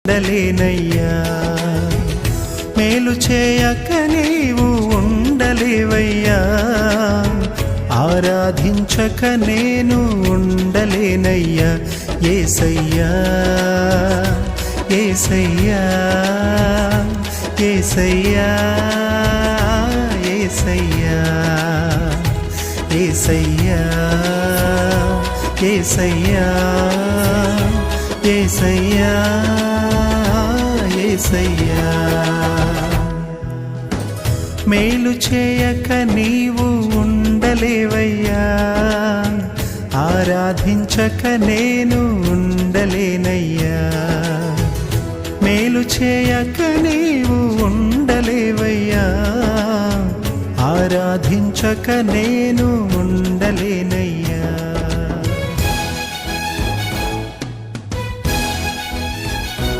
ఉండలేనయ్యా, మేలు చేయక నీవు ఉండలేవయ్యా, ఆరాధించక నేను ఉండలేనయ్యా. యేసయ్యా యేసయ్యా యేసయ్యా యేసయ్యా యేసయ్యా యేసయ్యా యేసయ్యా యేసయ్యా. మేలు చేయక నీవు ఉండలేవయ్యా, ఆరాధించక నేను ఉండలేనయ్యా, మేలు చేయక నీవు ఉండలేవయ్యా, ఆరాధించక నేను ఉండలేనయ్యా.